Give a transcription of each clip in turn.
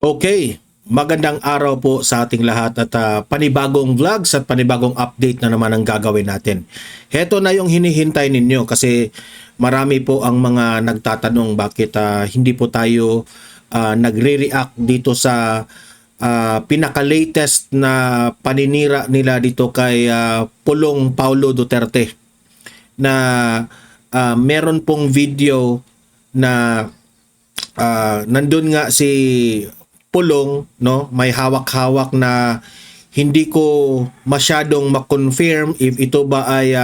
Okay, magandang araw po sa ating lahat at panibagong vlogs at panibagong update na naman ang gagawin natin. Heto na yung hinihintay ninyo kasi marami po ang mga nagtatanong bakit hindi po tayo nagre-react dito sa pinaka-latest na paninira nila dito kay Pulong Paulo Duterte na meron pong video na nandun nga si Pulong, no, may hawak-hawak na hindi ko masyadong ma-confirm if ito ba ay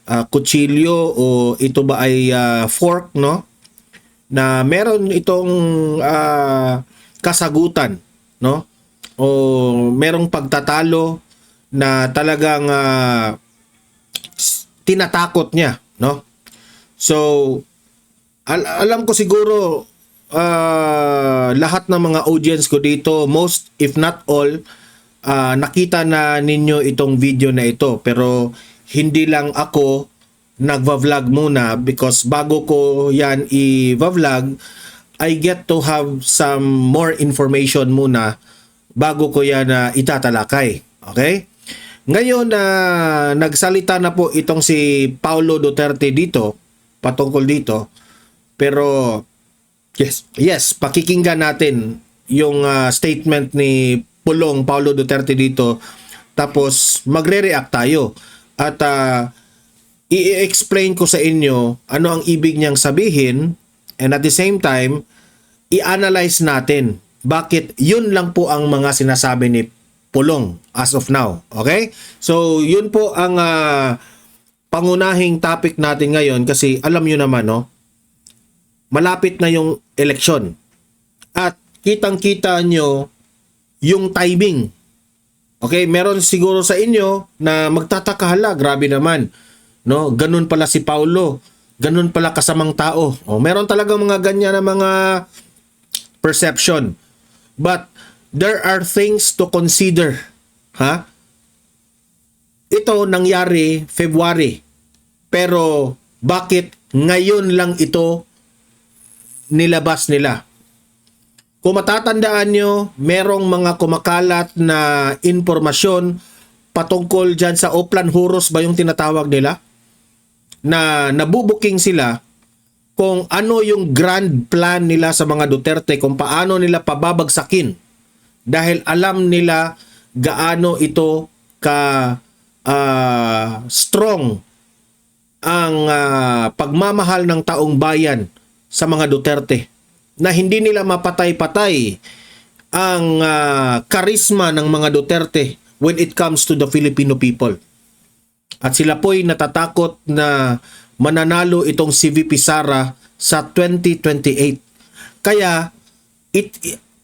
kutsilyo o ito ba ay fork, no, na meron itong kasagutan, no, o merong pagtatalo na talagang tinatakot niya, no. So alam ko siguro lahat ng mga audience ko dito, most if not all, nakita na ninyo itong video na ito. Pero hindi lang ako nagva-vlog muna because bago ko yan i-vlog, I get to have some more information muna bago ko yan itatalakay. Okay? Ngayon na nagsalita na po itong si Paulo Duterte dito, patungkol dito, pero Yes, pakikinggan natin yung statement ni Pulong Paulo Duterte dito. Tapos magre-react tayo at i-explain ko sa inyo ano ang ibig niyang sabihin, and at the same time i-analyze natin bakit yun lang po ang mga sinasabi ni Pulong as of now. Okay? So yun po ang pangunahing topic natin ngayon kasi alam nyo naman, no, malapit na yung eleksyon. At kitang-kita nyo yung timing. Okay, meron siguro sa inyo na magtataka, hala, grabe naman. No, ganun pala si Paulo. Ganun pala kasamang tao. O, meron talagang mga ganyan na mga perception. But there are things to consider. Ha? Ito nangyari February. Pero bakit ngayon lang ito nilabas nila? Kung matatandaan nyo, merong mga kumakalat na informasyon patungkol dyan sa Oplan Huros ba yung tinatawag nila? Na nabubuking sila kung ano yung grand plan nila sa mga Duterte, kung paano nila pababagsakin. Dahil alam nila gaano ito ka strong ang pagmamahal ng taong bayan sa mga Duterte, na hindi nila mapatay-patay ang karisma ng mga Duterte when it comes to the Filipino people. At sila po'y natatakot na mananalo itong si VP Sara sa 2028. Kaya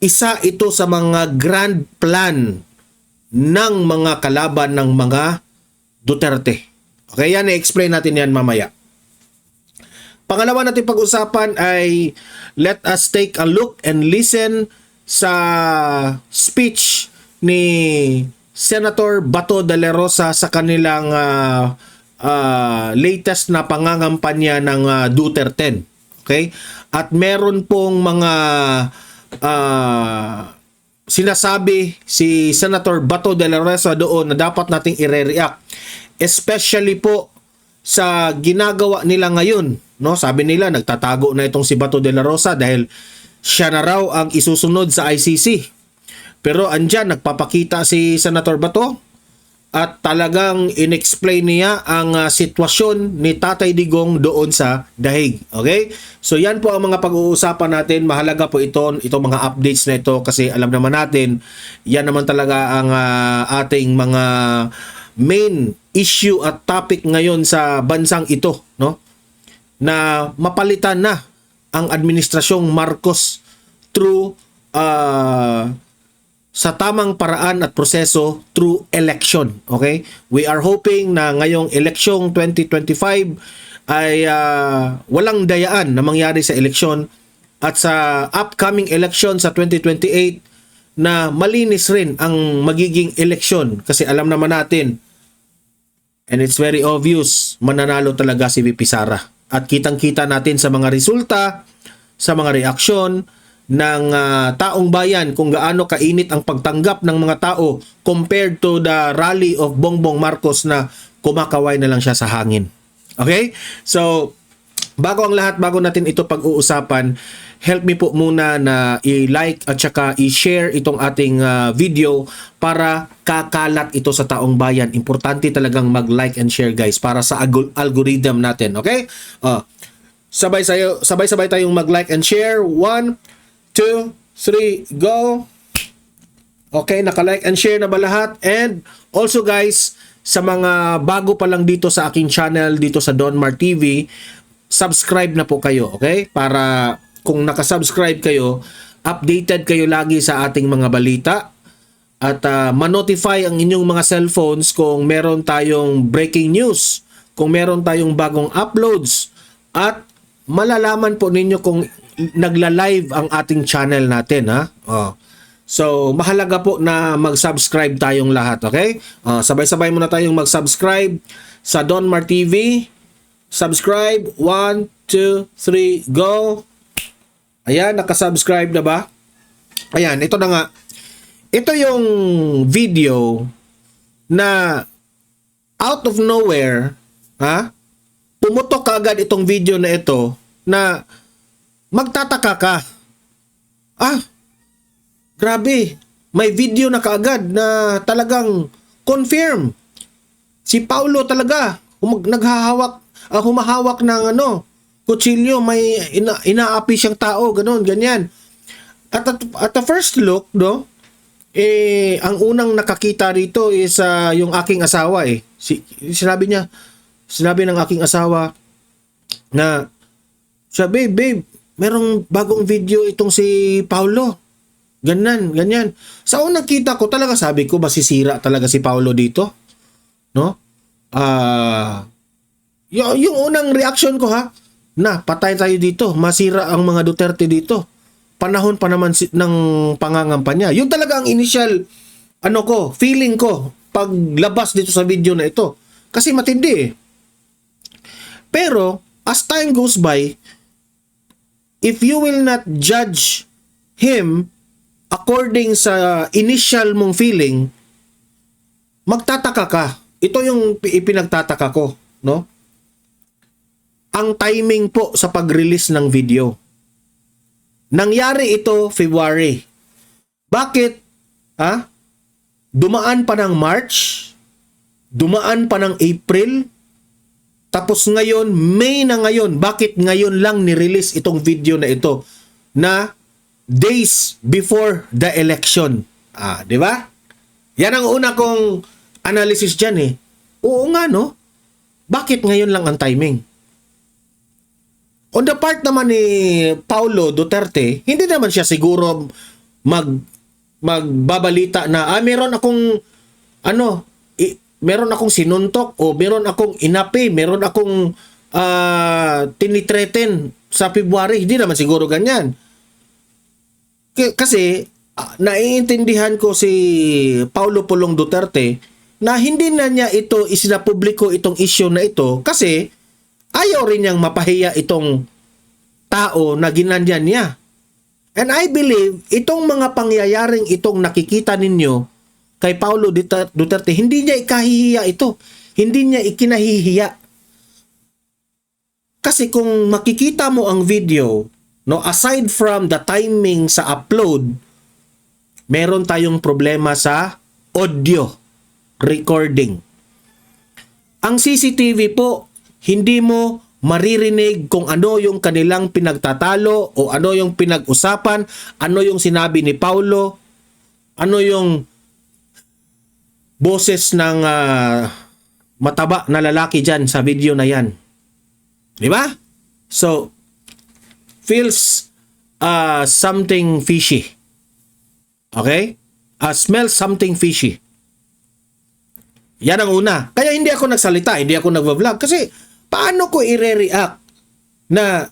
isa ito sa mga grand plan ng mga kalaban ng mga Duterte. Okay, yan, i-explain natin yan mamaya. Pangalawa natin pag-usapan ay let us take a look and listen sa speech ni Senator Bato de la Rosa sa kanilang latest na pangangampanya ng Duterte. Okay? At meron pong mga sinasabi si Senator Bato de la Rosa doon na dapat nating i-react. Especially po sa ginagawa nila ngayon. No, sabi nila nagtatago na itong si Bato de la Rosa dahil siya na raw ang isusunod sa ICC. Pero andyan nagpapakita si Senator Bato at talagang inexplain niya ang sitwasyon ni Tatay Digong doon sa Dahig. Okay? So yan po ang mga pag-uusapan natin. Mahalaga po itong mga updates na ito kasi alam naman natin yan naman talaga ang ating mga main issue at topic ngayon sa bansang ito, no? Na mapalitan na ang administrasyong Marcos through sa tamang paraan at proseso through election. Okay? We are hoping na ngayong eleksyong 2025 ay walang dayaan na mangyari sa eleksyon at sa upcoming election sa 2028 na malinis rin ang magiging eleksyon kasi alam naman natin and it's very obvious mananalo talaga si VP Sara. At kitang-kita natin sa mga resulta, sa mga reaksyon, ng taong bayan kung gaano kainit ang pagtanggap ng mga tao compared to the rally of Bongbong Marcos na kumakaway na lang siya sa hangin. Okay? So, bago ang lahat, bago natin ito pag-uusapan, help me po muna na i-like at saka i-share itong ating video para kakalat ito sa taong bayan. Importante talagang mag-like and share, guys, para sa algorithm natin. Okay? Sabay-sabay tayong mag-like and share. 1, 2, 3, go! Okay, naka-like and share na ba lahat? And also, guys, sa mga bago pa lang dito sa aking channel, dito sa Donmar TV, subscribe na po kayo, okay? Para kung nakasubscribe kayo, updated kayo lagi sa ating mga balita at ma-notify ang inyong mga cellphones kung meron tayong breaking news, kung meron tayong bagong uploads, at malalaman po ninyo kung nagla-live ang ating channel natin, ha? So, mahalaga po na mag-subscribe tayong lahat, okay? Sabay-sabay muna tayong mag-subscribe sa Donmar TV. Subscribe. 1, 2, 3, go! Ayan, nakasubscribe na ba? Ayan, ito na nga. Ito yung video na out of nowhere, pumutok kaagad itong video na ito na magtataka ka. Grabe, may video na kaagad na talagang confirm. Si Paulo talaga humahawak ng kutsilyo, may inaapi siyang tao, gano'n, ganyan. At the first look, ang unang nakakita rito is yung aking asawa eh. Sinabi ng aking asawa na, babe, merong bagong video itong si Paulo. Ganyan. Sa unang kita ko talaga, sabi ko, masisira talaga si Paulo dito. No? Yung unang reaction ko, patay tayo dito. Masira ang mga Duterte dito. Panahon pa naman ng pangangampanya. Yun talaga ang initial, feeling ko, paglabas dito sa video na ito. Kasi matindi eh. Pero, as time goes by, if you will not judge him according sa initial mong feeling, magtataka ka. Ito yung ipinagtataka ko, no? Ang timing po sa pag-release ng video. Nangyari ito February. Bakit? Dumaan pa ng March, dumaan pa ng April, tapos ngayon, May na ngayon. Bakit ngayon lang ni-release itong video na ito na days before the election? Di ba? Yan ang una kong analysis dyan eh. Oo nga, no? Bakit ngayon lang ang timing? On the part naman ni Paulo Duterte, hindi naman siya siguro magbabalita na meron akong sinuntok o meron akong inapi, meron akong tinitreten sa February. Hindi naman siguro ganyan. Kasi naiintindihan ko si Paulo Pulong Duterte na hindi na niya ito isinapubliko itong issue na ito kasi ayaw rin niyang mapahiya itong tao na ginanyan niya. And I believe itong mga pangyayaring itong nakikita ninyo kay Paulo Duterte, hindi niya ikahihiya ito. Hindi niya ikinahihiya. Kasi kung makikita mo ang video, aside from the timing sa upload, meron tayong problema sa audio recording. Ang CCTV po, hindi mo maririnig kung ano yung kanilang pinagtatalo o ano yung pinag-usapan, ano yung sinabi ni Paulo, ano yung boses ng mataba na lalaki dyan sa video na yan. Di ba? So, feels something fishy. Okay? Smells something fishy. Yan ang una. Kaya hindi ako nagsalita, hindi ako nagva-vlog. Kasi, paano ko i-react na,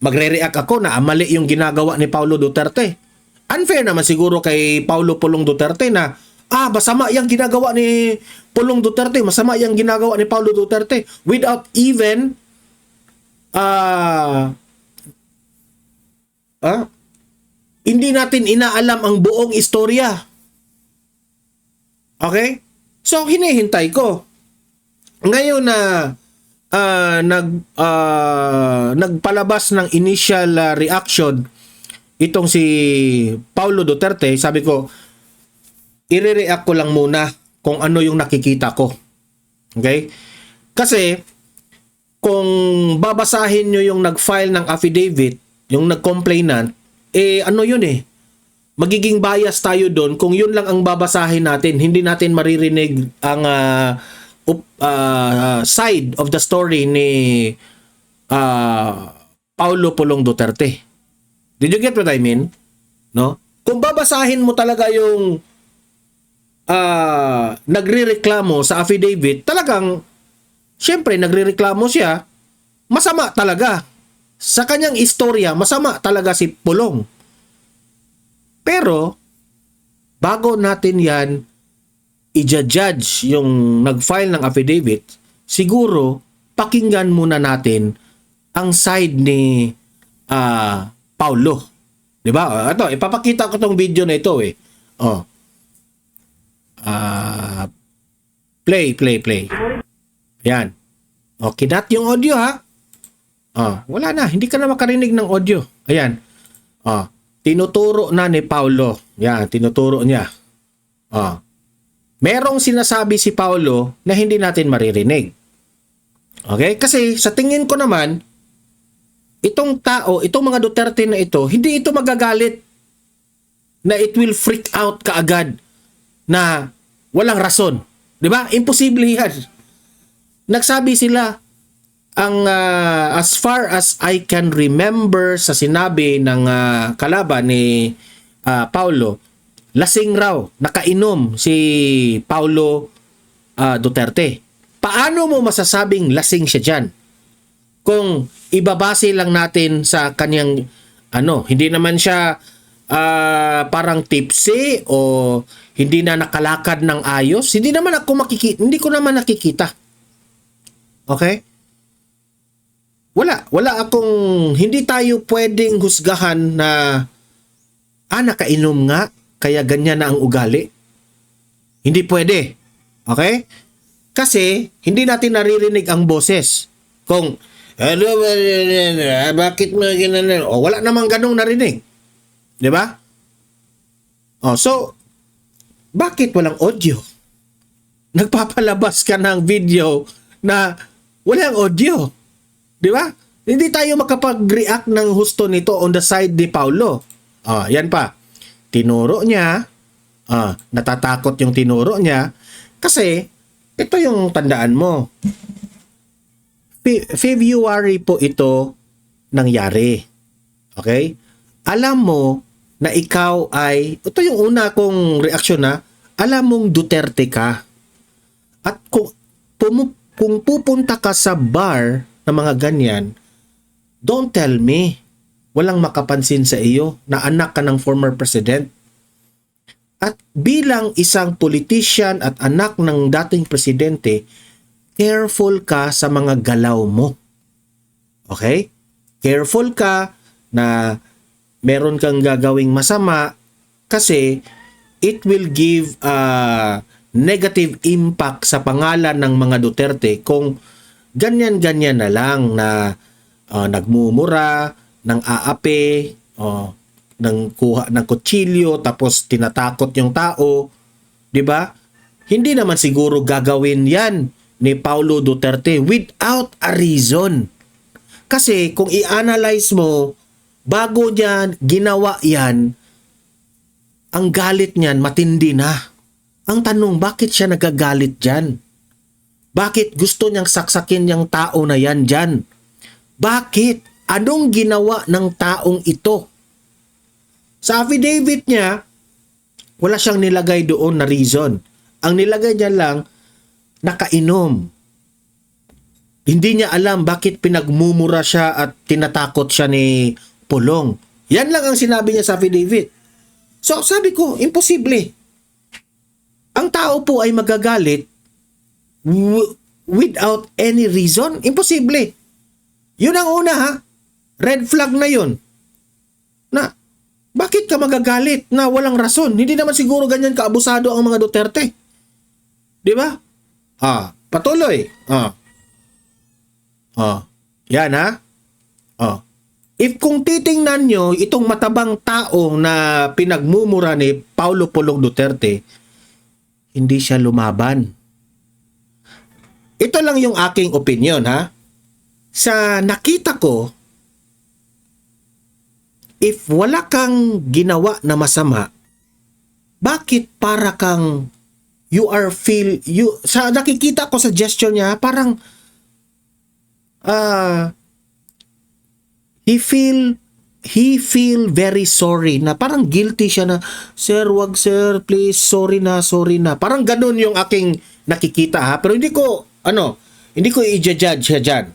magre-react ako na mali yung ginagawa ni Paulo Duterte? Unfair naman siguro kay Paulo Pulong Duterte na, masama yung ginagawa ni Pulong Duterte, masama yung ginagawa ni Paulo Duterte without even hindi natin inaalam ang buong istorya. Okay? So, hinihintay ko. Ngayon na nagpalabas ng initial reaction itong si Paulo Duterte, sabi ko, i-react ko lang muna kung ano yung nakikita ko. Okay? Kasi, kung babasahin nyo yung nag-file ng affidavit, yung nag-complainant, ano yun magiging bias tayo doon kung yun lang ang babasahin natin. Hindi natin maririnig ang side of the story ni Paulo Pulong Duterte. Did you get what I mean? No? Kung babasahin mo talaga yung nagrereklamo sa affidavit, talagang syempre nagrereklamo siya, masama talaga. Sa kanyang istorya, masama talaga si Pulong. Pero, bago natin yan i-judge yung nag-file ng affidavit, siguro, pakinggan muna natin ang side ni Paulo. Diba? Ito, ipapakita ko tong video na ito Play. Yan. Kinat yung audio ha. Wala na. Hindi ka na makarinig ng audio. Ayan. Tinuturo na ni Paulo. Yan, tinuturo niya. Merong sinasabi si Paulo na hindi natin maririnig. Okay? Kasi sa tingin ko naman, itong tao, itong mga Duterte na ito, hindi ito magagalit na it will freak out kaagad na walang rason. 'Di ba? Imposible yan. Nagsabi sila, as far as I can remember sa sinabi ng kalaban ni Paulo, lasing raw, nakainom si Paulo Duterte. Paano mo masasabing lasing siya dyan? Kung ibabase lang natin sa kanyang hindi naman siya parang tipsy o hindi na nakalakad ng ayos, hindi ko naman nakikita. Okay? Wala akong, hindi tayo pwedeng husgahan na nakainom nga, kaya ganyan na ang ugali. Hindi pwede. Okay? Kasi, hindi natin naririnig ang boses. Kung, bakit mo ginanon? Wala namang ganong narinig. Di ba? So, bakit walang audio? Nagpapalabas ka ng video na walang audio. Di ba? Hindi tayo makapag-react ng husto nito on the side ni Paulo. Yan pa. Tinuro niya. Natatakot yung tinuro niya. Kasi, ito yung tandaan mo. February po ito nangyari. Okay? Alam mo na ikaw ay, ito yung una kong reaksyon alam mong Duterte ka. At kung pupunta ka sa bar na mga ganyan, don't tell me walang makapansin sa iyo na anak ka ng former president. At bilang isang politician at anak ng dating presidente, careful ka sa mga galaw mo. Okay? Careful ka na meron kang gagawing masama kasi it will give negative impact sa pangalan ng mga Duterte kung ganyan-ganyan na lang na nagmumura, ng aape, ng kuha ng kutsilyo tapos tinatakot yung tao, 'di ba? Hindi naman siguro gagawin 'yan ni Paulo Duterte without a reason. Kasi kung i-analyze mo, bago niya ginawa 'yan, ang galit niyan matindi na. Ang tanong, bakit siya nagagalit diyan? Bakit gusto niyang saksakin yung tao na yan dyan? Bakit? Anong ginawa ng taong ito? Sa affidavit niya, wala siyang nilagay doon na reason. Ang nilagay niya lang, nakainom. Hindi niya alam bakit pinagmumura siya at tinatakot siya ni Pulong. Yan lang ang sinabi niya sa affidavit. So sabi ko, imposible. Ang tao po ay magagalit without any reason? Imposible. Yun ang una Red flag na yun. Na, bakit ka magagalit na walang rason. Hindi naman siguro ganyan kaabusado ang mga Duterte. Di ba? Patuloy. Yan ha. If kung titingnan nyo itong matabang taong na pinagmumura ni Paulo Pulong Duterte, hindi siya lumaban. Ito lang yung aking opinion ha. Sa nakita ko, if wala kang ginawa na masama, bakit para kang sa nakikita ko sa gesture niya, parang he feel very sorry, na parang guilty siya na, sir, wag sir, please, sorry na. Parang ganun yung aking nakikita ha. Pero hindi ko i-judge siya dyan.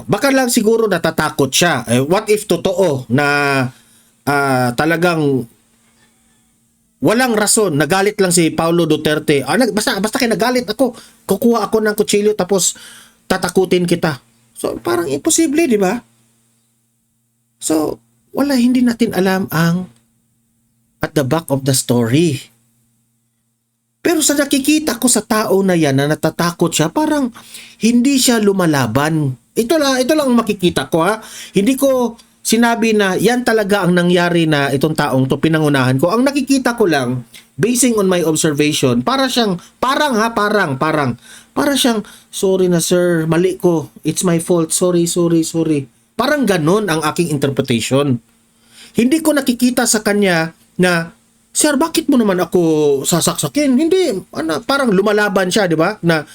Baka lang siguro natatakot siya. What if totoo na talagang walang rason, nagalit lang si Paulo Duterte. Basta kinagalit ako, kukuha ako ng kutsilyo tapos tatakutin kita. So parang imposible, di ba? So hindi natin alam ang at the back of the story. Pero sa nakikita ko sa tao na yan na natatakot siya, parang hindi siya lumalaban. Ito lang ang makikita ko ha. Hindi ko sinabi na yan talaga ang nangyari na itong taong to pinangunahan ko. Ang nakikita ko lang, basing on my observation, para siyang, sorry na sir, mali ko. It's my fault. Sorry. Parang ganun ang aking interpretation. Hindi ko nakikita sa kanya na, sir, bakit mo naman ako sasaksakin? Hindi, parang lumalaban siya, di ba? Na,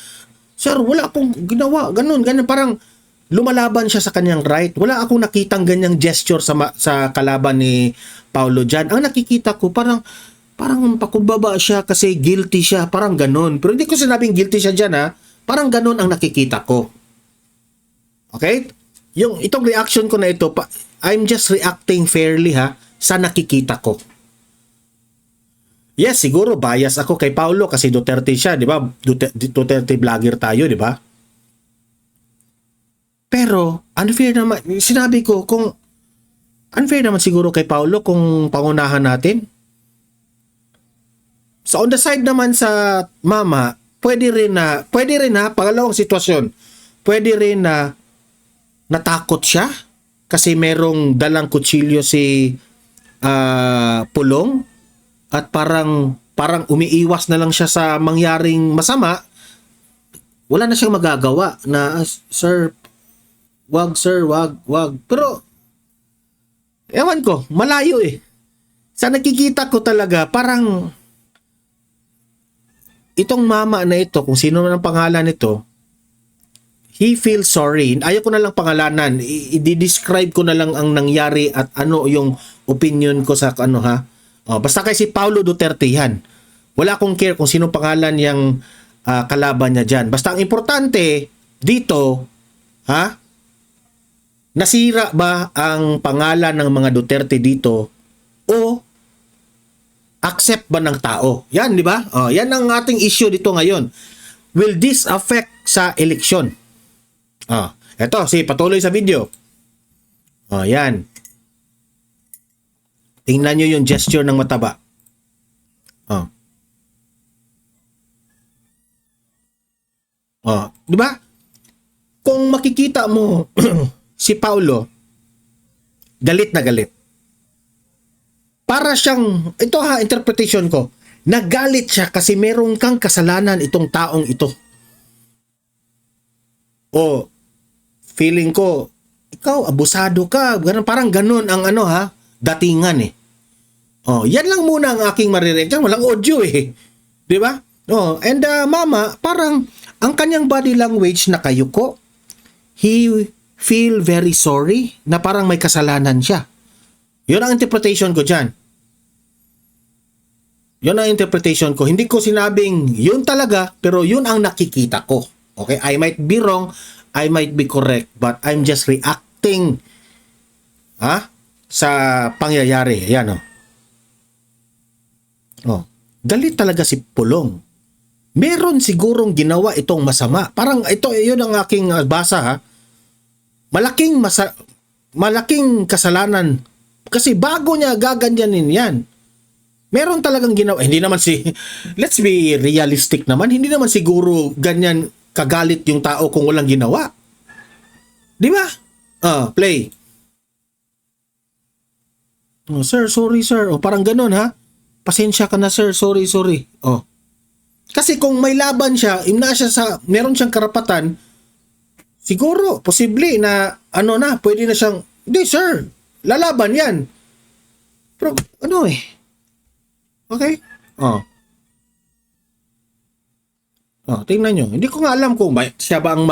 sir, wala akong ginawa. Ganun, parang lumalaban siya sa kanyang right. Wala akong nakitang ganyang gesture sa kalaban ni Paulo dyan. Ang nakikita ko, parang pakumbaba siya kasi guilty siya. Parang ganun. Pero hindi ko sinabing guilty siya dyan ha. Parang ganun ang nakikita ko. Okay? Itong reaction ko na ito, I'm just reacting fairly ha sa nakikita ko. Yes, siguro bias ako kay Paulo kasi Duterte siya, di ba? Duterte vlogger tayo, di ba? Pero, unfair naman, sinabi ko, kung unfair naman siguro kay Paulo kung pangunahan natin. So, on the side naman sa mama, pwede rin na, pangalawang sitwasyon, pwede rin na natakot siya kasi merong dalang kutsilyo si Pulong at parang umiiwas na lang siya sa mangyaring masama. Wala na siyang magagawa na, sir, wag. Pero, ewan ko, malayo eh. Sa nakikita ko talaga, parang itong mama na ito, kung sino man ang pangalan nito, he feels sorry. Ayaw ko na lang pangalanan. I-describe ko na lang ang nangyari at ano yung opinion ko sa basta kay si Paulo Duterte yan. Wala akong care kung sino pangalan yung kalaban niya dyan. Basta ang importante dito, nasira ba ang pangalan ng mga Duterte dito o accept ba ng tao? Yan, di ba? Yan ang ating issue dito ngayon. Will this affect sa eleksyon? Eto, patuloy sa video. Yan. Tingnan nyo yung gesture ng mataba. Di ba? Kung makikita mo si Paulo, galit na galit. Para siyang, interpretation ko, nagalit siya kasi meron kang kasalanan itong taong ito. Feeling ko, ikaw, abusado ka. Parang ganun ang datingan eh. Yan lang muna ang aking marireact. Walang audio eh. Di ba? And mama, parang ang kanyang body language nakayuko. He feel very sorry na parang may kasalanan siya. Yun ang interpretation ko dyan. Yun ang interpretation ko. Hindi ko sinabing yun talaga, pero yun ang nakikita ko. Okay? I might be wrong, I might be correct, but I'm just reacting sa pangyayari. Ayan galit talaga si Pulong. Meron sigurong ginawa itong masama. Parang yun ang aking basa ha. Malaking kasalanan Kasi bago niya gaganyanin yan, meron talagang ginawa. Hindi naman let's be realistic naman, hindi naman siguro ganyan kagalit yung tao kung walang ginawa. Di ba? Play. Oh, sir, sorry sir. O parang ganun ha. Pasensya ka na sir, sorry. Oh. Kasi kung may laban siya, meron siyang karapatan, siguro, posible na, pwede na siyang, hindi sir, lalaban yan. Pero, okay? Tingnan nyo. Hindi ko nga alam kung siya ba ang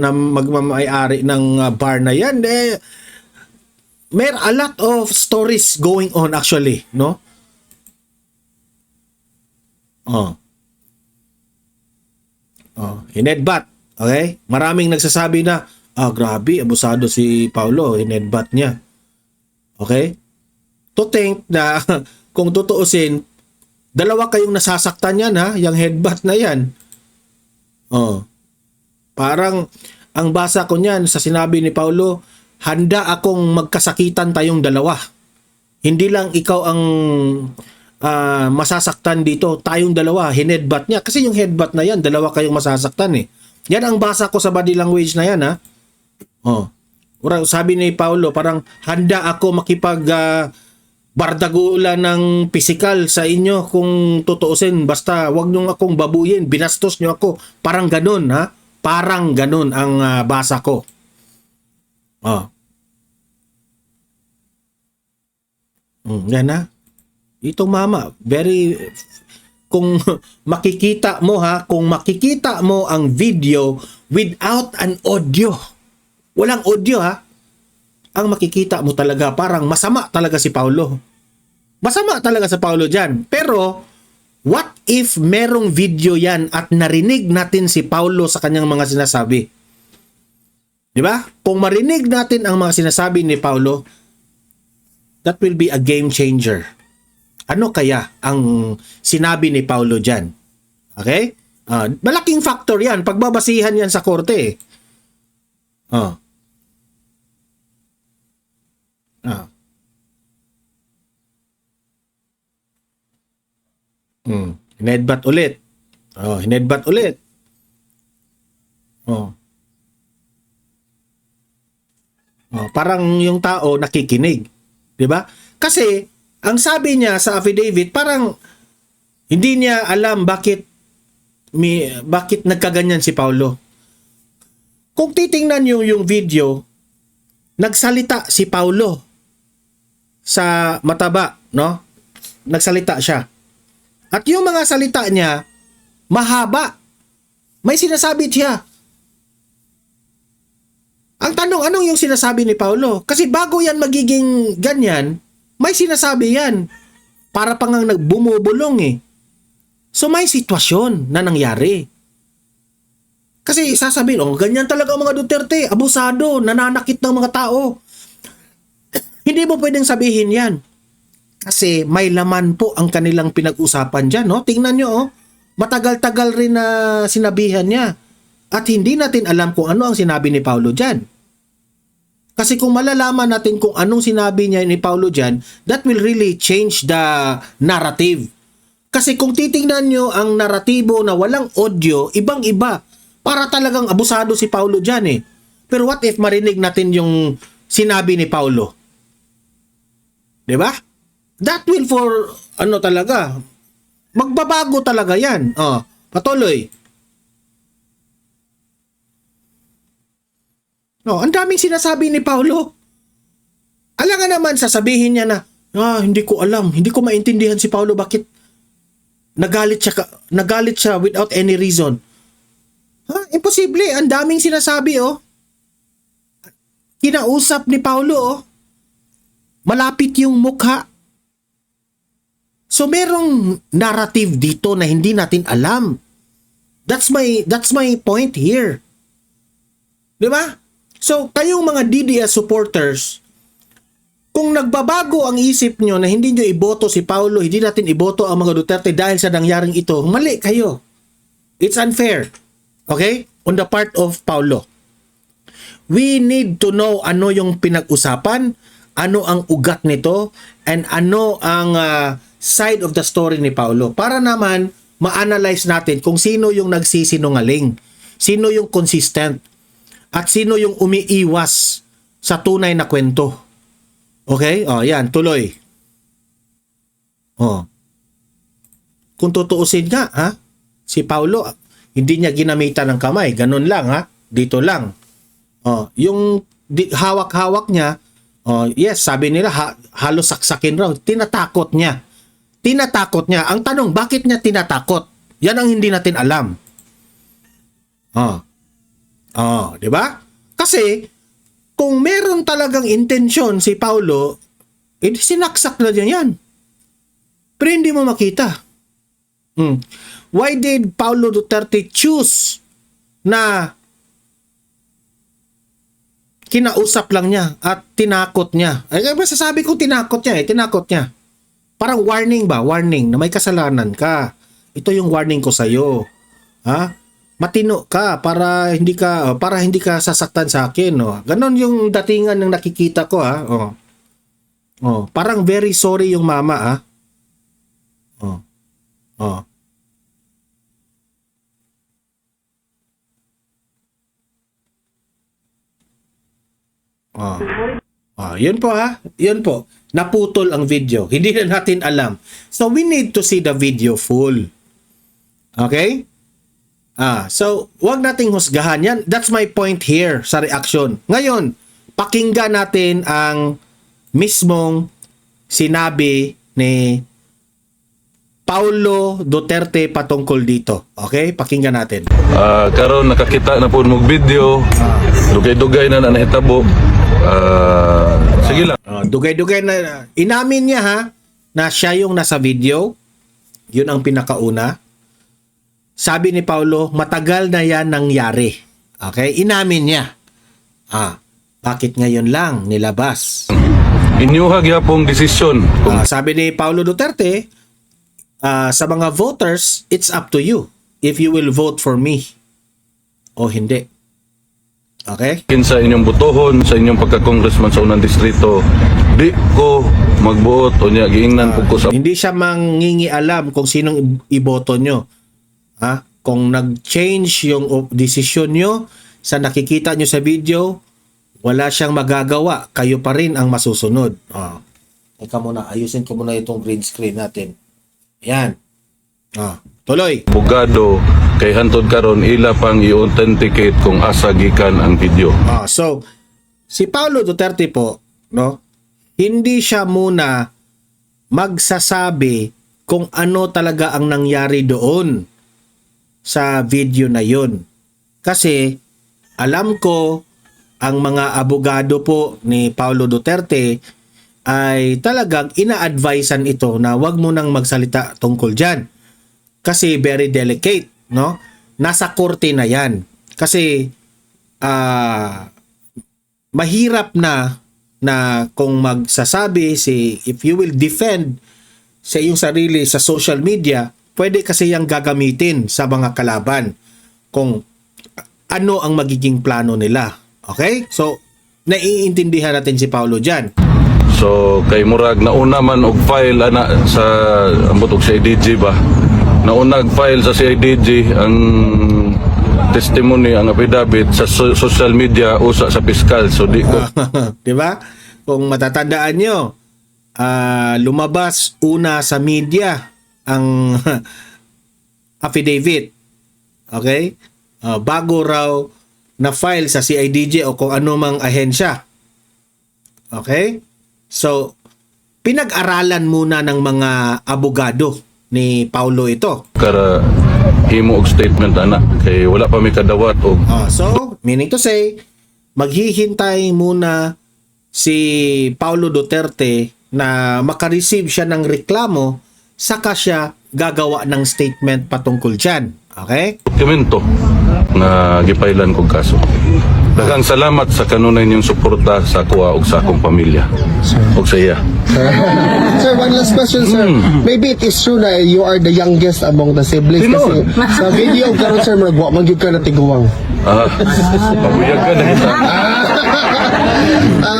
magmamayari ng bar na yan. May a lot of stories going on actually, no? Hinedbat. Okay? Maraming nagsasabi na, grabe, abusado si Paulo, hinedbat niya. Okay? To think na, kung tutuusin, dalawa kayong nasasaktan yan ha, yung headbutt na yan. Parang, ang basa ko niyan sa sinabi ni Paulo, handa akong magkasakitan tayong dalawa. Hindi lang ikaw ang masasaktan dito, tayong dalawa, hinedbutt niya. Kasi yung headbutt na yan, dalawa kayong masasaktan eh. Yan ang basa ko sa body language na yan ha. Sabi ni Paulo, parang handa ako makipag bardagulan ng pisikal sa inyo kung tutuusin. Basta wag nyo akong babuyin, binastos nyo ako. Parang ganun ha. Parang ganun ang basa ko. Yan ha. Itong mama, kung makikita mo ang video without an audio, walang audio ha, ang makikita mo talaga parang masama talaga si Paulo. Masama talaga si Paulo dyan. Pero, what if merong video yan at narinig natin si Paulo sa kanyang mga sinasabi? Di ba? Kung marinig natin ang mga sinasabi ni Paulo, that will be a game changer. Ano kaya ang sinabi ni Paulo dyan? Okay? Malaking factor yan. Pagbabasihan yan sa korte. Hinedbat ulit. Hinedbat ulit. Parang yung tao nakikinig. 'Di ba? Kasi ang sabi niya sa affidavit, parang hindi niya alam bakit nagkaganyan si Paulo. Kung titingnan niyo yung video, nagsalita si Paulo sa mataba, no? Nagsalita siya. At yung mga salita niya, mahaba. May sinasabi siya. Ang tanong, anong yung sinasabi ni Paulo? Kasi bago yan magiging ganyan, may sinasabi yan. Para pang nagbumubulong eh. So may sitwasyon na nangyari. Kasi sasabihin, ganyan talaga ang mga Duterte, abusado, nananakit ng mga tao. Hindi mo pwedeng sabihin yan. Kasi may laman po ang kanilang pinag-usapan dyan. No? Tingnan nyo, matagal-tagal rin na sinabihan niya. At hindi natin alam kung ano ang sinabi ni Paulo dyan. Kasi kung malalaman natin kung anong sinabi niya ni Paulo dyan, that will really change the narrative. Kasi kung titingnan nyo ang naratibo na walang audio, ibang-iba. Para talagang abusado si Paulo dyan eh. Pero what if marinig natin yung sinabi ni Paulo? Diba? That will talaga, magbabago talaga yan. Patuloy. Ang daming sinasabi ni Paulo. Alangan naman sasabihin niya na, hindi ko alam, hindi ko maintindihan si Paulo bakit nagalit siya without any reason. Imposible, ang daming sinasabi Kinausap ni Paulo malapit yung mukha. So merong narrative dito na hindi natin alam. That's my point here. 'Di ba? So, kayong mga DDS supporters, kung nagbabago ang isip nyo na hindi nyo iboto si Paulo, hindi natin iboto ang mga Duterte dahil sa nangyaring ito, mali kayo. It's unfair. Okay? On the part of Paulo. We need to know ano yung pinag-usapan, ano ang ugat nito, and ano ang side of the story ni Paulo. Para naman, ma-analyze natin kung sino yung nagsisinungaling, sino yung consistent, at sino yung umiiwas sa tunay na kwento. Okay? Yan, tuloy. Kung tutuusin nga, si Paulo, hindi niya ginamitan ng kamay. Ganun lang, dito lang. Yung hawak-hawak niya, yes, sabi nila, halos saksakin raw. Tinatakot niya. Ang tanong, bakit niya tinatakot? Yan ang hindi natin alam. Di ba? Kasi, kung meron talagang intensyon si Paulo, sinaksak na niya yan. Pero hindi mo makita. Why did Paulo Duterte choose na kinausap lang niya at tinakot niya? Ay, masasabi ko tinakot niya. Parang warning ba? Warning na may kasalanan ka. Ito yung warning ko sa'yo. Matino ka para hindi ka sasaktan sa akin. Ganon yung datingan ng nakikita ko. Parang very sorry yung mama. Yun po Yun po. Naputol ang video. Hindi na natin alam. So we need to see the video full. Okay? So wag nating husgahan yan. That's my point here sa reaction. Ngayon, pakinggan natin ang mismong sinabi ni Paulo Duterte patungkol dito. Okay? Pakinggan natin. Karon nakakita na po mong video. Dugay-dugay na nahitabo. Sige lang. Dugay-dugay na. Inamin niya na siya yung nasa video. Yun ang pinakauna. Sabi ni Paulo, matagal na yan nangyari. Okay? Inamin niya. Bakit ngayon lang nilabas? Inyuhag yapong desisyon. Sabi ni Paulo Duterte, sa mga voters, it's up to you if you will vote for me o hindi. Okay? Sa inyong butohon, sa inyong pagka-congressman sa unang distrito, di ko magbuot o niya, giingnan ko sa... Hindi siya mangingialam kung sinong iboto nyo. Kung nag-change yung desisyon nyo sa nakikita nyo sa video, wala siyang magagawa. Kayo pa rin ang masusunod. Teka muna, ayusin ko muna itong green screen natin. Yan. Tuloy. Bugado kay hantod karon ila pang i-authenticate kung asa gikan ang video. So si Paulo Duterte po, hindi siya muna magsasabi kung ano talaga ang nangyari doon sa video na yun. Kasi alam ko ang mga abogado po ni Paulo Duterte ay talagang ina-advisean ito na wag mo nang magsalita tungkol dyan. Kasi very delicate, no? Nasa korte na yan. Kasi mahirap na kung magsasabi if you will defend sa iyong sarili sa social media, pwede kasi yang gagamitin sa mga kalaban kung ano ang magiging plano nila. Okay? So, naiintindihan natin si Paulo dyan. So kay murag nauna man og file ana sa ambot og CIDG ba. Nauna og file sa CIDG ang testimony, ang affidavit sa social media usa sa piskal. So di ko 'di ba? Kung matatandaan nyo, lumabas una sa media ang affidavit. Okay? Bago raw na file sa CIDG o kung ano mang ahensya. Okay? So, pinag-aralan muna ng mga abogado ni Paulo ito. Kara himo og statement ana kay wala pa mi kadawat og so, meaning to say, maghihintay muna si Paulo Duterte na makareceive siya ng reklamo, saka siya gagawa ng statement patungkol dyan. Okay? dokumento nga gipailan kog kaso. Daghang salamat sa kanunay niyong suporta sa kuha ug sa akong pamilya. Ug sa iya. Sir, one last question, sir. Maybe it is true na you are the youngest among the siblings kasi sa video karon sir magwa magyud ka na tiguwang. Pabuyag ka na kita.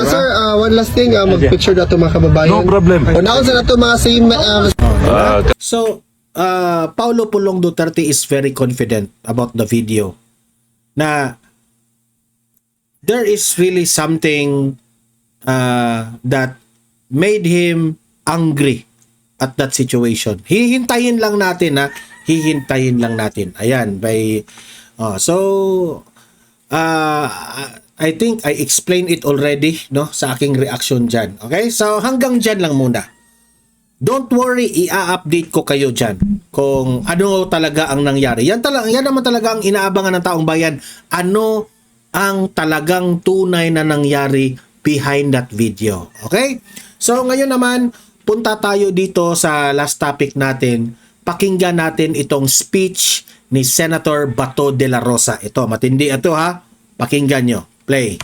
Sir, one last thing, mag-picture na ito mga kababayan. No problem. O naon sa na ito mga same, So, Paulo Pulong Duterte is very confident about the video na there is really something that made him angry at that situation. Hihintayin lang natin hihintayin lang natin. Ayan, I think I explained it already no sa aking reaction dyan. Okay? So hanggang dyan lang muna. Don't worry, i-update ko kayo dyan kung ano talaga ang nangyari. Yan naman talaga ang inaabangan ng taong bayan. Ano ang talagang tunay na nangyari behind that video. Okay? So ngayon naman, punta tayo dito sa last topic natin. Pakinggan natin itong speech ni Senator Bato de la Rosa. Ito, matindi ito ha. Pakinggan nyo. Play.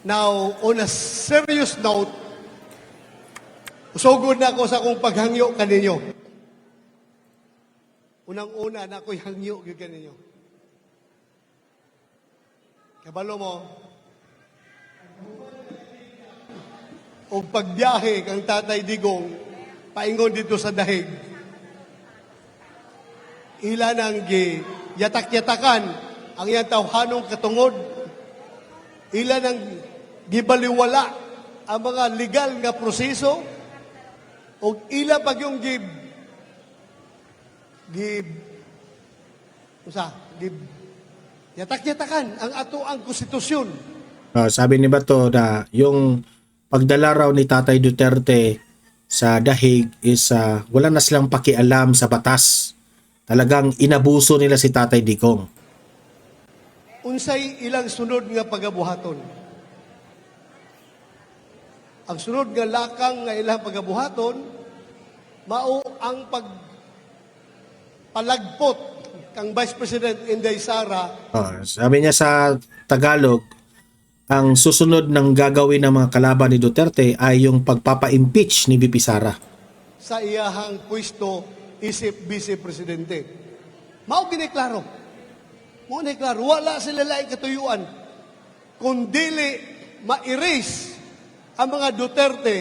Now, on a serious note, usogod na ako sa akong paghangyo kaninyo. Unang-una na ako'y hangyo yung kaninyo. Kabalo mo, o pagbiyahe kang Tatay Digong, paingon dito sa dahig. Ila nang yatak-yatakan ang iyang tawhanong katungod. Ila nang gibaliwala ang mga legal nga proseso o ila pag yung yatak-yatakan ang ato ang konstitusyon. Sabi ni Bato na yung pagdala raw ni Tatay Duterte sa dahig is wala na silang pakialam sa batas. Talagang inabuso nila si Tatay Digong. Unsay ilang sunod nga pagabuhaton. Ang sunod nga lakang nga ilang pagabuhaton, mao ang pagpalagpot kang Vice President Inday Sara. Sabi niya sa Tagalog, ang susunod ng gagawin ng mga kalaban ni Duterte ay yung pagpapa-impeach ni VP Sara. Sa iyahang pwesto isip Vice Presidente. Mao gineklaro. Mao gineklaro wala sila laing katuyuan kundili ma-erase ang mga Duterte.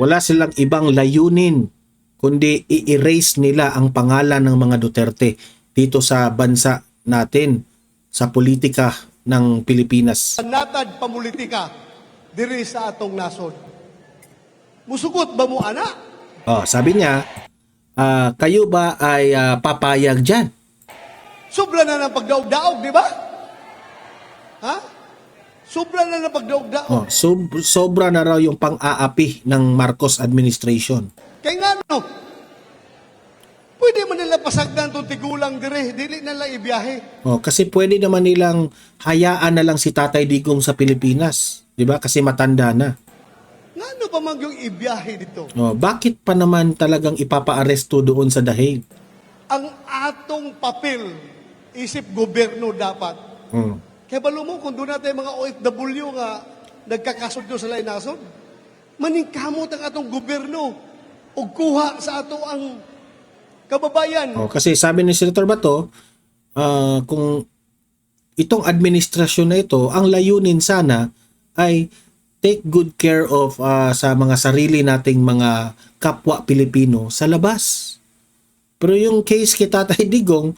Wala silang ibang layunin kundi i-erase nila ang pangalan ng mga Duterte dito sa bansa natin, sa politika ng Pilipinas. Natad pamulitika diri sa atong nasod. Musugot ba mo ana? Sabi niya, kayo ba ay papayag dyan? Sobra na ng pagdaog-daog, di ba? Ha? Sobra na ng pagdaog-daog. Sobra na raw yung pang-aapi ng Marcos administration. Kaya nga no, pwede man nila pasagdan itong tigulang dire, dili na lang ibiyahe. Kasi pwede naman nilang hayaan na lang si Tatay Digong sa Pilipinas. Di ba? Kasi matanda na. Nga ano pa man yung ibiyahe dito? Bakit pa naman talagang ipapa-aresto doon sa dahig? Ang atong papel, isip gobyerno dapat. Kaya balo mo, kung doon natin mga OFW nga nagkakasod doon sa lain nasod, maningkamot ang atong gobyerno o kuha sa ato ang kababayan. Kasi sabi ni Senator Bato, kung itong administrasyon na ito, ang layunin sana ay take good care of sa mga sarili nating mga kapwa Pilipino sa labas. Pero yung case kay Tatay Digong,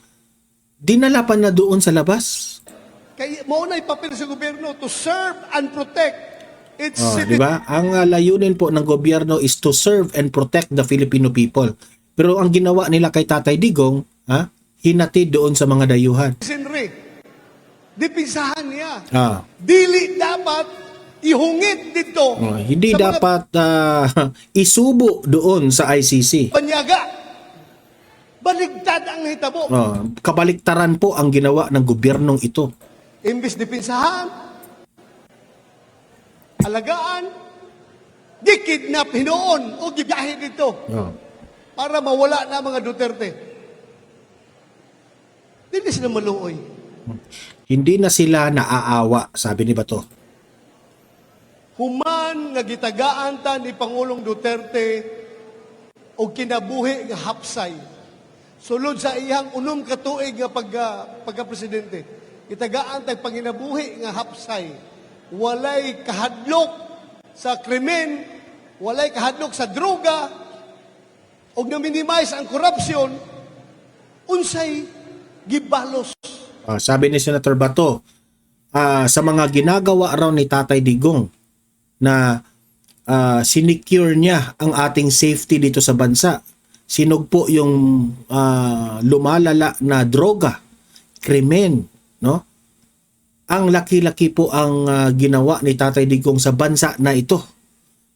dinala pa na doon sa labas. Kaya mo na ipapil sa gobyerno to serve and protect its Di ba? Ang layunin po ng gobyerno is to serve and protect the Filipino people. Pero ang ginawa nila kay Tatay Digong, hinatid doon sa mga dayuhan. citizenry. Dipinsahan niya. Dili dapat ihungit dito. Hindi sa dapat isubo doon sa ICC. Panyaga. Baligtad ang hitabo. Kabaliktaran po ang ginawa ng gobyernong ito. Imbis dipinsahan, alagaan, gikidnap hinoon o gibiyahe dito para mawala na mga Duterte. Hindi sila maluoy. Hindi na sila naaawa, sabi ni Bato. Human nga gitagaan ta ni Pangulong Duterte o kinabuhi nga hapsay. Sulod sa iyang unom ka tuig nga pagka-presidente. Itagaan tay panginabuhi nga hapsay. Walay kahadlok sa krimen, walay kahadlok sa droga, o na-minimize ang korupsyon, unsay gibalos. Sabi ni Senator Bato, sa mga ginagawa raw ni Tatay Digong na sinecure niya ang ating safety dito sa bansa. Sinugpo yung lumalala na droga, krimen, no? Ang laki-laki po ang ginawa ni Tatay Digong sa bansa na ito.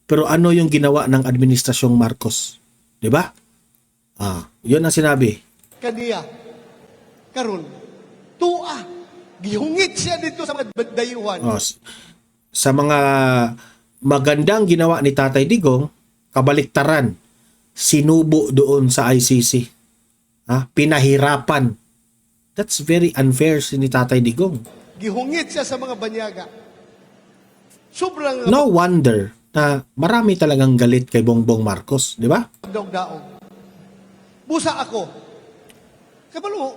Pero ano yung ginawa ng Administrasyong Marcos? 'Di ba? Yun ang sinabi. Kaniya, karon, gihungit siya dito sa mga dayuhan. Sa mga magandang ginawa ni Tatay Digong, kabaliktaran, sinubo doon sa ICC. Pinahirapan. That's very unfair si ni Tatay Digong. Gihungit siya sa mga banyaga. Sobrang No wonder na marami talagang galit kay Bongbong Marcos, di ba? daog-daog. Busa ako. Kabalo,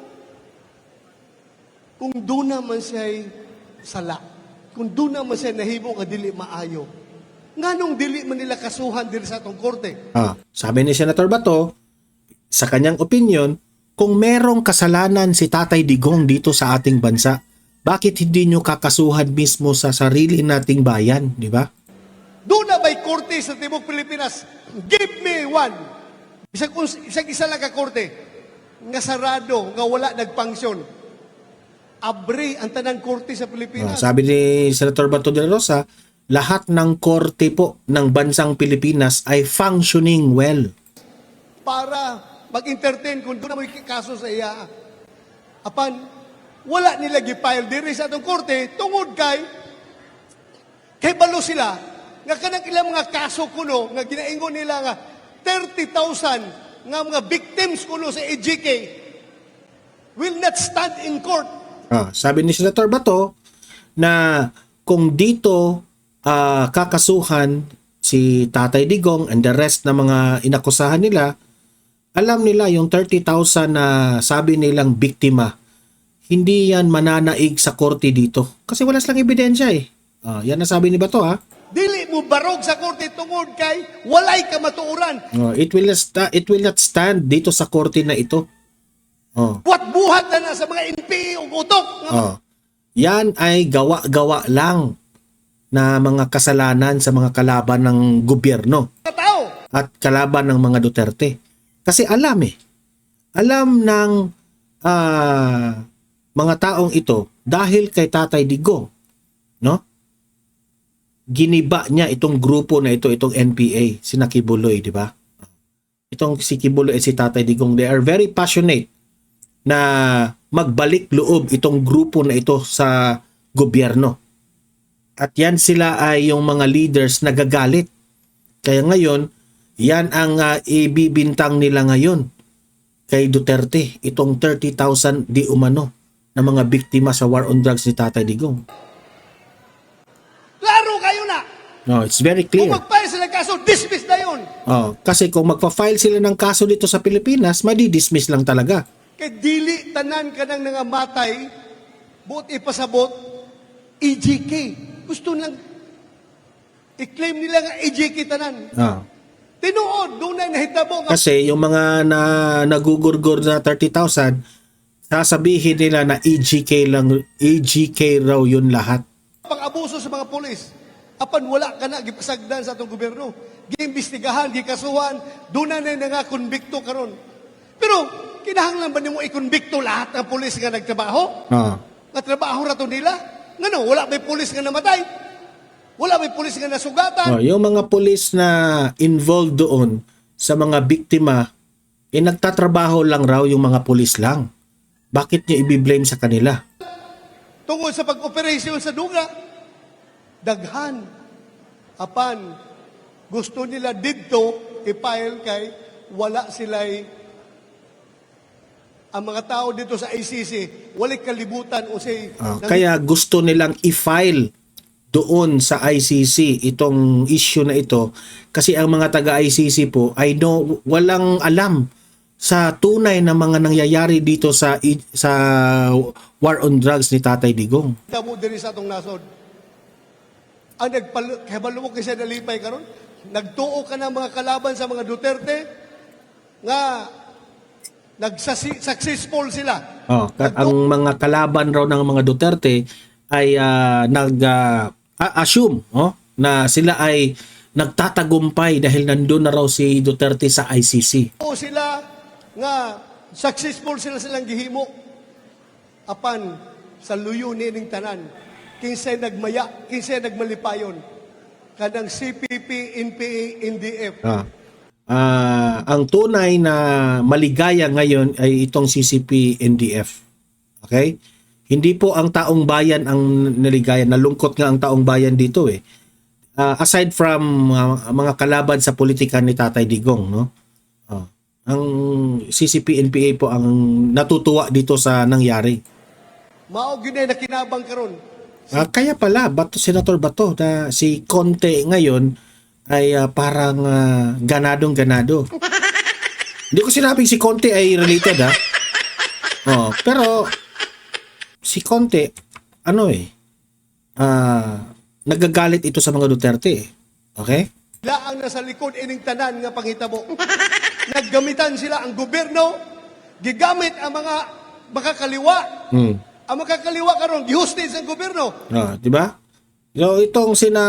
kung doon naman siya'y sala, kung doon naman siya nahimo nga dili maayo, nganong dili man nila kasuhan diri sa atong korte? Sabi ni Senator Bato, sa kanyang opinion, kung merong kasalanan si Tatay Digong dito sa ating bansa, bakit hindi nyo kakasuhan mismo sa sarili nating bayan, di ba? Doon na ba'y korte sa Timog Pilipinas? Give me one. Isang isa lang ka korte, nga sarado, nga wala nagpangsyon. Abre ang tanang korte sa Pilipinas. Sabi ni Senator Bato de la Rosa, lahat ng korte po ng bansang Pilipinas ay functioning well. Para mag-entertain kung doon na may kaso sa iya. Apan, wala nila gipile diri sa atong korte tungod kay balo sila nga kanang ilang mga kaso kuno nga ginaingon nila nga 30,000 nga mga victims kuno sa EJK will not stand in court. Sabi ni Senator Bato na kung dito kakasuhan si Tatay Digong and the rest na mga inakusahan nila, alam nila yung 30,000 na sabi nilang biktima, hindi yan mananaig sa korte dito. Kasi wala silang ebidensya eh. Yan ang sabi ni Bato Dili mo barog sa korte tungod kay walay ka matuuran. It will not stand dito sa korte na ito. Buhat na sa mga NPA ug utok. Yan ay gawa-gawa lang na mga kasalanan sa mga kalaban ng gobyerno Tao. at kalaban ng mga Duterte. Kasi alam ng mga taong ito dahil kay Tatay Digong, no? Giniba niya itong grupo na ito, itong NPA, si Kibuloy, di ba? Itong si Kibuloy at si Tatay Digong, they are very passionate na magbalik loob itong grupo na ito sa gobyerno. At yan sila ay yung mga leaders na gagalit. Kaya ngayon, yan ang ibibintang nila ngayon kay Duterte, itong 30,000 di umano na mga biktima sa war on drugs ni Tatay Digong. Klaro kayo na. No, it's very Kung clear. mag-file sila kaso, dismiss na yun. Kasi kung magpa-file sila ng kaso dito sa Pilipinas, madi-dismiss lang talaga. Kay dili tanan ka nang nangamatay, buot ipasabot, EJK. Gusto lang, i-claim nila nga EJK tanan. Tinuod, doon na nahitabo nga. Kasi yung mga nagugurgur na 30,000, sasabihin nila na EJK raw yun lahat. Pang-abuso sa mga polis. Apan wala ka na, gipasagdan sa atong gobyerno. Giimbestigahan, gikasuhan, doon na nga konbikto karon. Pero, kinahanglan ba nimo i-konbikto lahat ng polis nga nagtrabaho? Nga trabaho rato nila? Ngano, wala may polis nga namatay? Wala may polis nga nasugatan? Yung mga polis na involved doon sa mga biktima, nagtatrabaho lang raw yung mga polis lang. Bakit niyo i-blame sa kanila? Tungkol sa pag-operasyon sa duga, daghan. Apan, gusto nila dito i-file kay wala sila'y ang mga tao dito sa ICC, walay kalibutan o say... Kaya gusto nilang i-file doon sa ICC itong issue na ito kasi ang mga taga-ICC po ay walang alam sa tunay na mga nangyayari dito sa war on drugs ni Tatay Digong. Damo diri sa atong nasod. ang kahibalo mo kaysa nalipay karon, nagtuo ka ng mga kalaban sa mga Duterte nga successful sila. Ang mga kalaban raw ng mga Duterte ay nag-assume na sila ay nagtatagumpay dahil nandun na raw si Duterte sa ICC. O sila nga successful silang gihimo apan sa luyo ning tanan kinsay nagmaya, kinsay nagmalipayon kanang CPP, NPA, NDF. Ang tunay na maligaya ngayon ay itong CCP, NDF. Okay? Hindi po ang taong bayan ang naligaya. Nalungkot nga ang taong bayan dito eh. Aside from mga kalaban sa politika ni Tatay Digong, no? Ang CCP, NPA po ang natutuwa dito sa nangyari. Mao gyud na kinabang karon. Kaya pala, Senator Bato, na si Conte ngayon ay parang ganadong-ganado. Hindi ko sinabing si Conte ay related, ha? Pero si Conte, nagagalit ito sa mga Duterte. Okay? Sila ang nasa likod ining tanan nga panghitabo. Naggamitan sila ang gobyerno, gigamit ang mga makakaliwa. Ang makakaliwa karon gihustis ang gobyerno. Di ba? So itong sina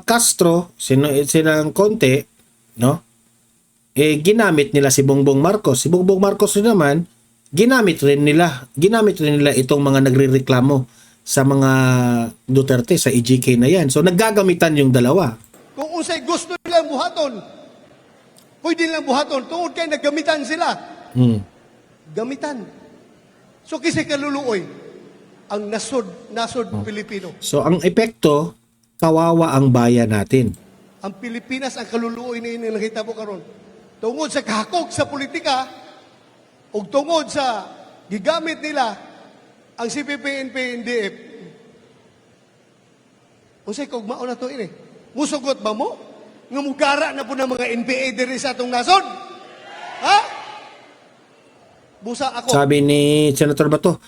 Castro, sinang Conte, no? Ginamit nila si Bongbong Marcos. Si Bongbong Marcos rin naman, ginamit rin nila itong mga nagrereklamo sa mga Duterte sa EJK na yan. So naggagamitan yung dalawa. Kung unsay gusto nilang buhaton, pwede nilang buhaton. Tungod kay naggamitan sila. Gamitan. So kasi kaluluoy ang nasod Pilipino. So ang epekto, kawawa ang bayan natin. Ang Pilipinas ang kaluluoy ni nakita mo karon. Tungod sa kahakog sa politika ug tungod sa gigamit nila ang CPP, NPA, NDF. Unsay kog mao na to ini? Musugot ba mo? Nga mugara na po ng mga NPA diri sa atong nasod? Ha? Busa ako. Sabi ni Senator Bato,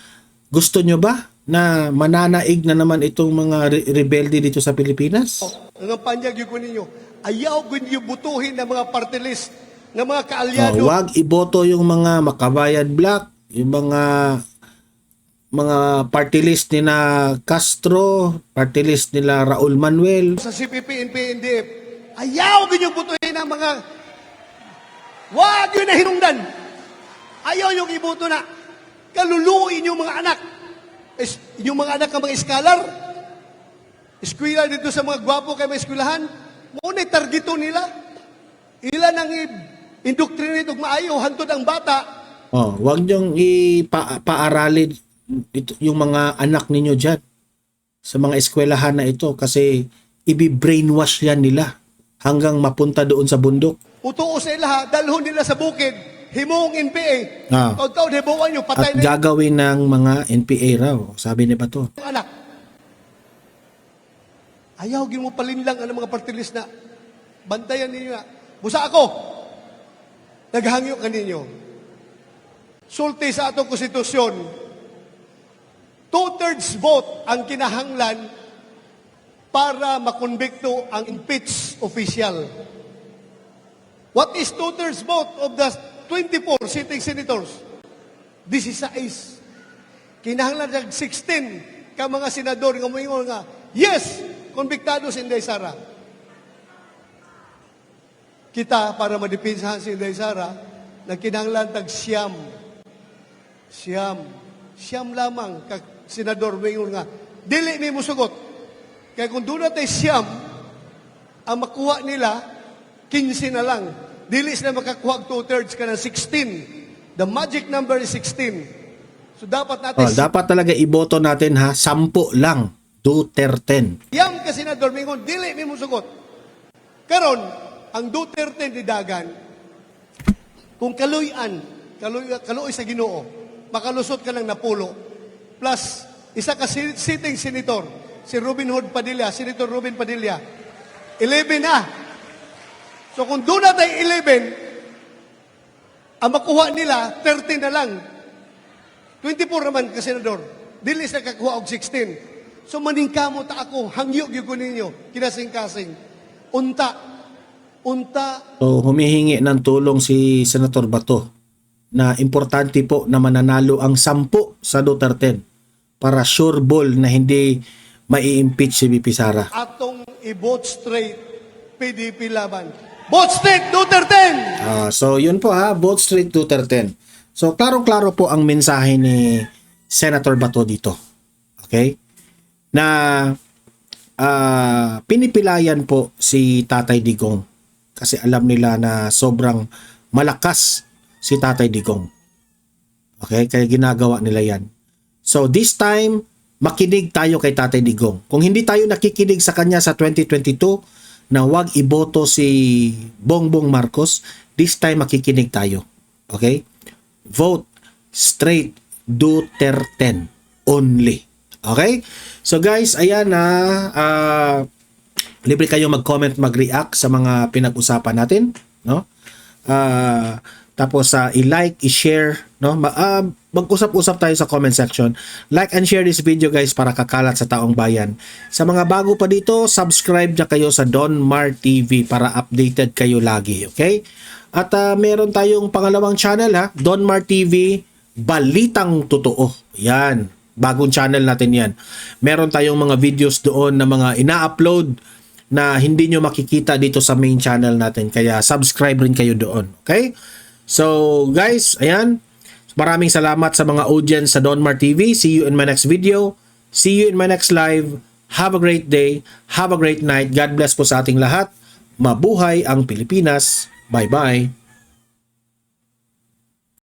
gusto nyo ba na mananaig na naman itong mga rebelde dito sa Pilipinas? Ang panyag yung ninyo, ayaw ko niyo butuhin ng mga party list, ng mga kaalyado. Wag iboto yung mga Makabayan Black, yung mga party list nila Castro, party list nila Raul Manuel. Sa CPP, NPA, NDF, ayaw ko niyo butuhin ng mga wag yun na hinungdan. Ayaw yung iboto na kaluluin yung mga anak. Yung mga anak ng mga iskalar, eskwela dito sa mga gwapo kay may eskwelahan, muna targeto nila. Ilan ang indoctrinate ug maayo hantod ang bata. Wag niyong paaralin yung mga anak ninyo dyan sa mga eskwelahan na ito kasi ibi-brainwash yan nila hanggang mapunta doon sa bundok. Utuo sa ilaha, dalhon nila sa bukid, himong NPA. Taon hibuan nyo, patay At na gagawin ng mga NPA raw, sabi ni Bato. yung anak. Ayaw mo palinlang ang mga party list na bantayan ninyo na. Busa ako, naghangyo ka ninyo. Sulti sa atong konstitusyon, 2/3 vote ang kinahanglan para makonbikto ang impeached official. What is 2/3 vote of the 24 sitting senators? 16. Kinahanglan ng 16 ka mga senador nga moingon nga, yes, konbiktado si Inday Sara. Kita, para madipinsahan si Inday Sara, nagkinahanglan tag siyam lamang ka senador moingon nga, dili mi musugot. Kaya kung doon natin siyam, ang makuha nila, 15 na lang. Dili sila makakuha 2/3 ka ng 16. The magic number is 16. So dapat natin Dapat talaga iboto natin 10 lang. Duterte. siyam ka senador mingon, dili mi musugot. Karon, ang Duterte ni Dagan, kung kaluy sa Ginoo, makalusot ka ng napulo, plus isa ka sitting senator, si Senator Robin Padilla, 11 na. So kung doon na tayo 11, ang makuha nila, 13 na lang. 24 naman ka senador. Dili sa kakuha og 16. So maningkamo ta ako, hangyo gyud ko ninyo, kinasing-kasing. Unta. So humihingi ng tulong si Senator Bato na importante po na mananalo ang 10 sa Duterte para sure ball na hindi mai-impeach si VP Sara. Atong i-vote straight, PDP laban. Vote straight, Duterte! So yun po ha, vote straight Duterte. So klaro-klaro po ang mensahe ni Senator Bato dito. Okay? Na pinipilayan po si Tatay Digong kasi alam nila na sobrang malakas si Tatay Digong. Okay? Kaya ginagawa nila yan. So this time, makinig tayo kay Tatay Digong. Kung hindi tayo nakikinig sa kanya sa 2022 na wag iboto si Bongbong Marcos, this time makikinig tayo. Okay? Vote straight Duterte only. Okay? So guys, ayan na libre kayo mag-comment, mag-react sa mga pinag-usapan natin, no? Tapos i-like, i-share, no? Mag-usap-usap tayo sa comment section. Like and share this video guys para kakalat sa taong bayan. Sa mga bago pa dito, subscribe na kayo sa Don Mar TV para updated kayo lagi, okay? At meron tayong pangalawang channel ha, Don Mar TV Balitang Totoo. Yan, bagong channel natin yan. Meron tayong mga videos doon na mga ina-upload na hindi nyo makikita dito sa main channel natin. Kaya subscribe rin kayo doon. Okay? So guys, ayan. Maraming salamat sa mga audience sa Don Mar TV. See you in my next video. See you in my next live. Have a great day. Have a great night. God bless po sa ating lahat. Mabuhay ang Pilipinas. Bye-bye.